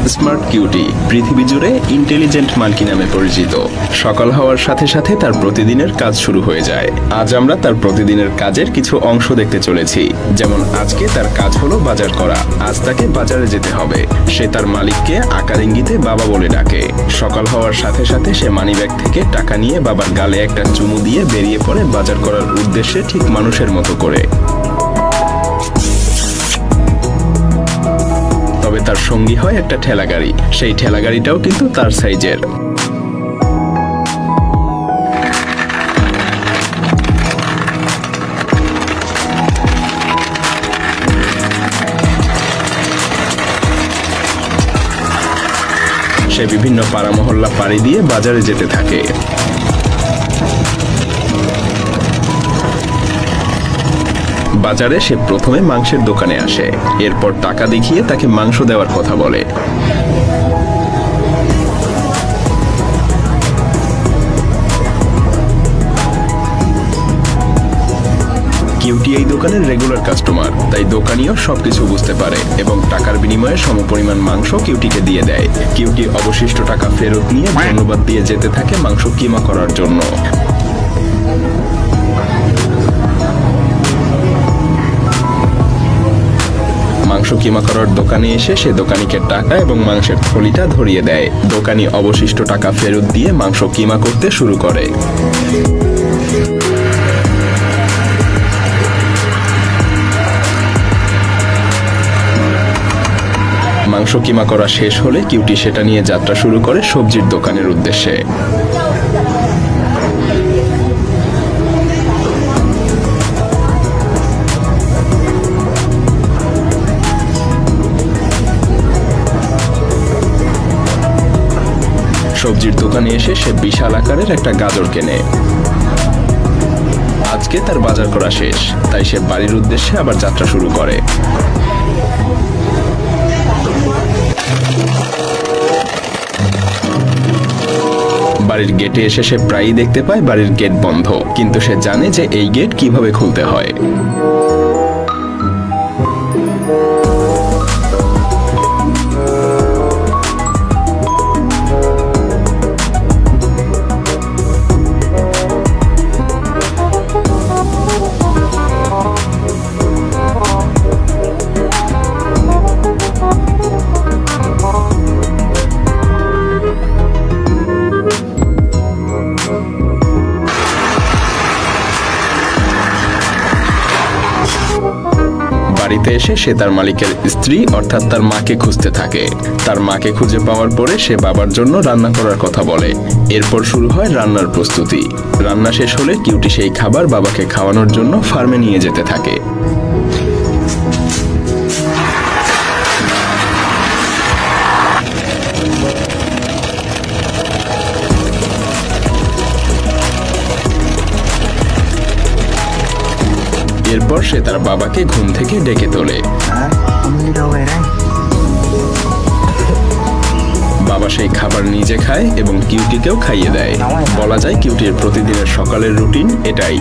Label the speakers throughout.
Speaker 1: Smart cutie পৃথিবী জুড়ে intelligent monkey নামে পরিচিত। সকাল হওয়ার সাথে সাথে তার প্রতিদিনের কাজ শুরু হয়ে যায়। আজ আমরা তার প্রতিদিনের কাজের কিছু অংশ দেখতে চলেছি। যেমন আজকে তার কাজ হলো বাজার করা। আজ তাকে বাজারে যেতে হবে। সে তার মালিককে আকার ইঙ্গিতে বাবা বলে ডাকে। সকাল হওয়ার সাথে সাথে সে মানিব্যাগ থেকে টাকা নিয়ে বাবার গালে একটা চুমু দিয়ে বেরিয়ে পড়ে বাজার করার উদ্দেশ্যে, ঠিক মানুষের মতো করে। তবে তার সঙ্গী হয় একটা ঠেলাগাড়ি। সেই ঠেলাগাড়িটাও কিন্তু তার সাইজের। সে বিভিন্ন পাড়া মহল্লা পাড়ি দিয়ে বাজারে যেতে থাকে। বাজারে সে প্রথমে মাংসের দোকানে আসে। এরপর টাকা দেখিয়ে তাকে মাংস দেওয়ার কথা বলে। কিউটি এই দোকানের রেগুলার কাস্টমার, তাই দোকানিও সবকিছু বুঝতে পারে এবং টাকার বিনিময়ে সমপরিমাণ মাংস কিউটিকে দিয়ে দেয়। কিউটি অবশিষ্ট টাকা ফেরত নিয়ে ধন্যবাদ দিয়ে যেতে থাকে মাংস কিমা করার জন্য। মাংস কিমা করার দোকানে এসে সে দোকানিকে টাকা এবং মাংসের থলিটা ধরিয়ে দেয়। দোকানি অবশিষ্ট টাকা ফেরত দিয়ে মাংস কিমা করতে শুরু করে। মাংস কিমা করা শেষ হলে কিউটি সেটা নিয়ে যাত্রা শুরু করে সবজির দোকানের উদ্দেশ্যে। সবজির দোকানে এসে সে বিশাল আকারের একটা গাজর কেনে। আজকে তার বাজার করা শেষ, তাই সে বাড়ির উদ্দেশ্যে আবার যাত্রা শুরু করে। বাড়ির গেটে এসে সে প্রায়ই দেখতে পায় বাড়ির গেট বন্ধ, কিন্তু সে জানে যে এই গেট কিভাবে খুলতে হয়। বাড়িতে এসে সে তার মালিকের স্ত্রী অর্থাৎ তার মাকে খুঁজতে থাকে। তার মাকে খুঁজে পাওয়ার পরে সে বাবার জন্য রান্না করার কথা বলে। এরপর শুরু হয় রান্নার প্রস্তুতি। রান্না শেষ হলে কিউটি সেই খাবার বাবাকে খাওয়ানোর জন্য ফার্মে নিয়ে যেতে থাকে। এরপর সে তার বাবাকে ঘুম থেকে ডেকে তোলে। বাবা সেই খাবার নিজে খায় এবং কিউটিকেও খাইয়ে দেয়। বলা যায় কিউটির প্রতিদিনের সকালের রুটিন এটাই।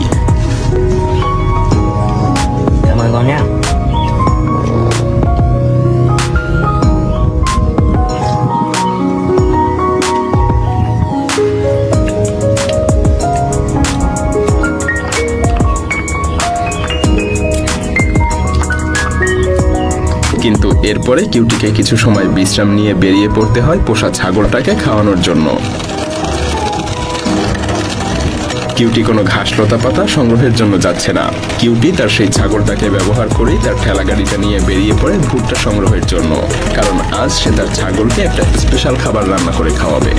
Speaker 1: কিন্তু এরপরে কিউটিকে কিছু সময় বিশ্রাম নিয়ে বেরিয়ে পড়তে হয় পোষা ছাগলটাকে খাওয়ানোর জন্য। কিউটি কোনো ঘাস লতা পাতা সংগ্রহের জন্য যাচ্ছে না। কিউটি তার সেই ছাগলটাকে ব্যবহার করেই তার ঠেলাগাড়িটা নিয়ে বেরিয়ে পড়ে ভুট্টা সংগ্রহের জন্য, কারণ আজ সে তার ছাগলকে একটা স্পেশাল খাবার রান্না করে খাওয়াবে।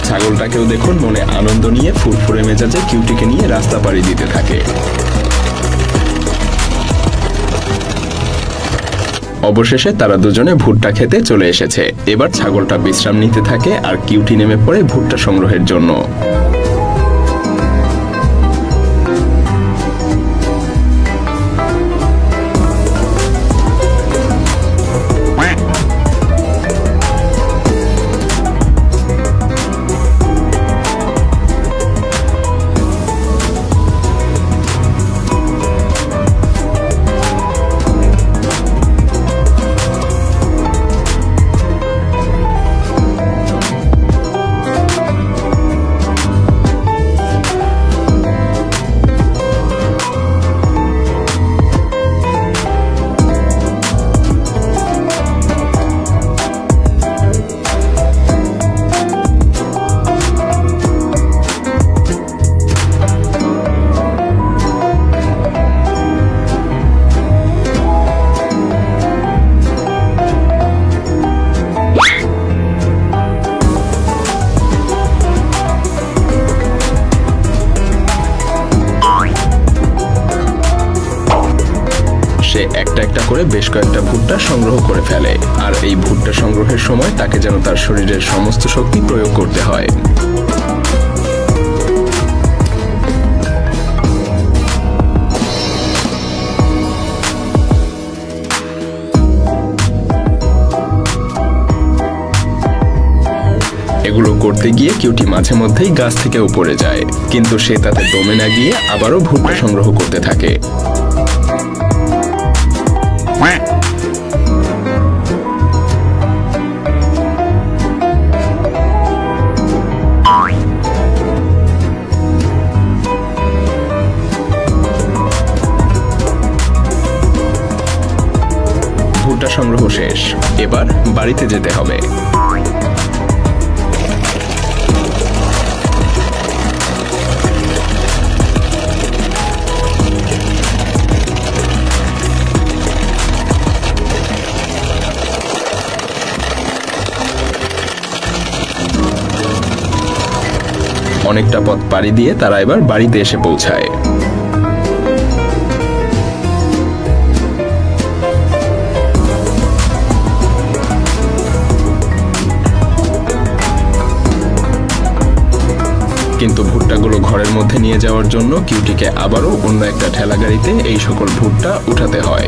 Speaker 1: ছাগলটাকেও দেখুন মনে আনন্দ নিয়ে ফুরফুরে মেজাজে কিউটিকে নিয়ে রাস্তা পাড়ি দিতে থাকে। অবশেষে তারা দুজনে ভুট্টা খেতে চলে এসেছে। এবার ছাগলটা বিশ্রাম নিতে থাকে আর কিউটি নেমে পড়ে ভুট্টা সংগ্রহের জন্য। বেশ কয়েকটা ভুট্টা সংগ্রহ করে ফেলে, আর এই ভুট্টা সংগ্রহের সময় তাকে যেন তার শরীরের সমস্ত শক্তি প্রয়োগ করতে হয়। এগুলো করতে গিয়ে কিউটি মাঝে মধ্যেই গাছ থেকে উপরে যায়, কিন্তু সে তাতে দমে না গিয়ে আবারও ভুট্টা সংগ্রহ করতে থাকে। ভুট্টা সংগ্রহ শেষ, এবার বাড়িতে যেতে হবে। অনেকটা পথ পাড়ি দিয়ে তারা এবার বাড়িতে এসে পৌঁছায়। কিন্তু ভুট্টাগুলো ঘরের মধ্যে নিয়ে যাওয়ার জন্য কিউটিকে আবারও অন্য একটা ঠেলা গাড়িতে এই সকল ভুট্টা উঠাতে হয়।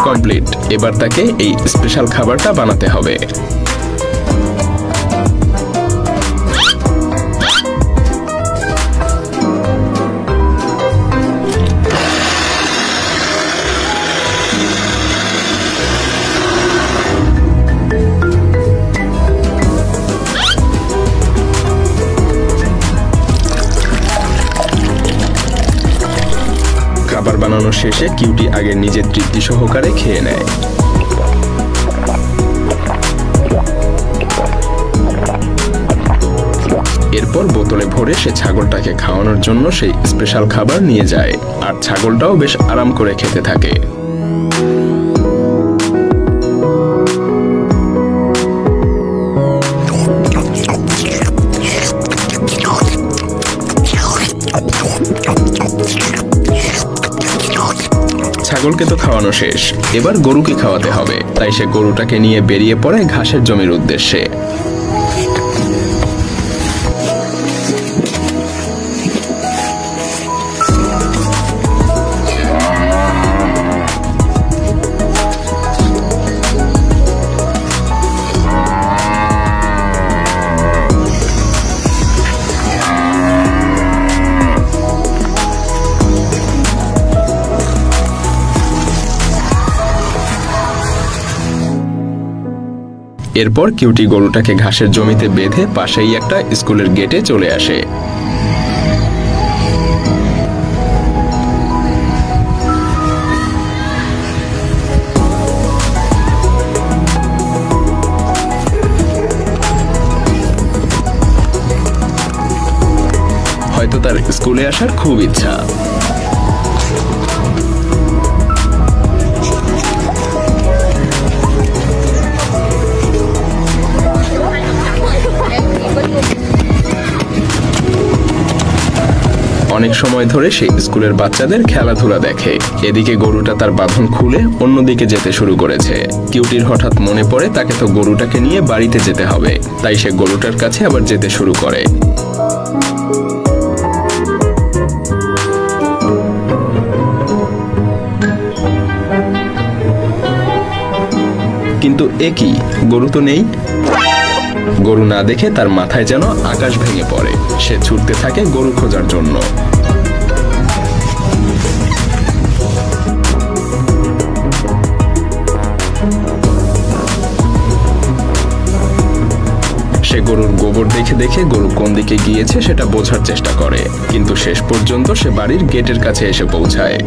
Speaker 1: কমপ্লিট, এবার তাকে এই স্পেশাল খাবারটা বানাতে হবে। খাবার বানানো শেষে কিউটি আগে নিজের তৃপ্তি সহকারে খেয়ে নেয়। এরপর বোতলে ভরে সে ছাগলটাকে খাওয়ানোর জন্য সেই স্পেশাল খাবার নিয়ে যায়, আর ছাগলটাও বেশ আরাম করে খেতে থাকে। ছাগলকে তো খাওয়ানো শেষ, এবার গরুকে খাওয়াতে হবে, তাই সে গরুটাকে নিয়ে বেরিয়ে পড়ে ঘাসের জমির উদ্দেশ্যে। এরপর কিউটি গরুটাকে ঘাসের জমিতে বেঁধে পাশেই একটা স্কুলের গেটে চলে আসে। হয়তো তার স্কুলে আসার খুব ইচ্ছা। অনেক সময় ধরে সে স্কুলের বাচ্চাদের খেলাধুলা দেখে। এদিকে গরুটা তার বাঁধন খুলে অন্যদিকে যেতে শুরু করেছে। কিউটির হঠাৎ মনে পড়ে তাকে তো গরুটাকে নিয়ে বাড়িতে যেতে হবে, তাই সে গরুটার কাছে আবার যেতে শুরু করে। কিন্তু এ কি, গরু তো নেই। গরু না দেখে তার মাথায় যেন আকাশ ভেঙে পড়ে। সে ছুটতে থাকে গরু খোঁজার জন্য। সে গরুর গোবর দেখে দেখে গরু কোন দিকে গিয়েছে সেটা বোঝার চেষ্টা করে, কিন্তু শেষ পর্যন্ত সে বাড়ির গেটের কাছে এসে পৌঁছায়।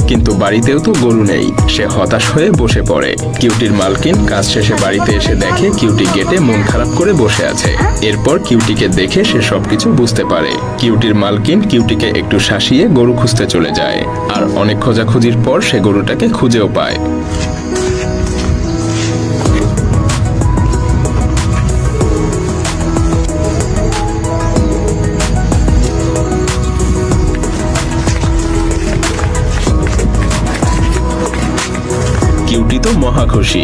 Speaker 1: কিন্তু বাড়িতেও তো গরু নেই। সে হতাশ হয়ে বসে পড়ে। কিউটির মালকিন কাজ শেষে বাড়িতে এসে দেখে কিউটি গেটে মন খারাপ করে বসে আছে। এরপর কিউটিকে দেখে সে সবকিছু বুঝতে পারে। কিউটির মালকিন কিউটিকে একটু শাসিয়ে গরু খুঁজতে চলে যায়, আর অনেক খোঁজাখুঁজির পর সে গরুটাকে খুঁজেও পায়। কিউটি তো মহা খুশি।